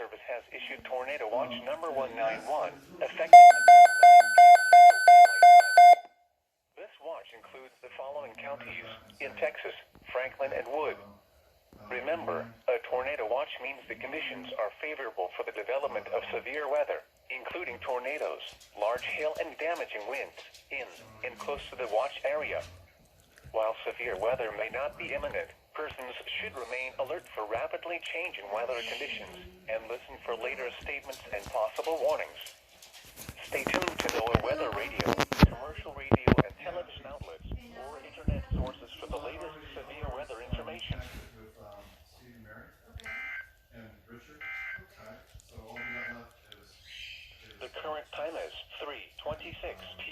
Service has issued Tornado Watch number 191, effective until 9 p.m. Central Daylight Time. This watch includes the following counties in Texas: Franklin and Wood. Remember, a tornado watch means the conditions are favorable for the development of severe weather, including tornadoes, large hail and damaging winds, in and close to the watch area. While severe weather may not be imminent, persons should remain alert for rapidly changing weather conditions and listen for later statements and possible warnings. Stay tuned to NOAA Weather Radio, commercial radio and television outlets, or internet sources for the latest severe weather information. The current time is 3:26 p.m.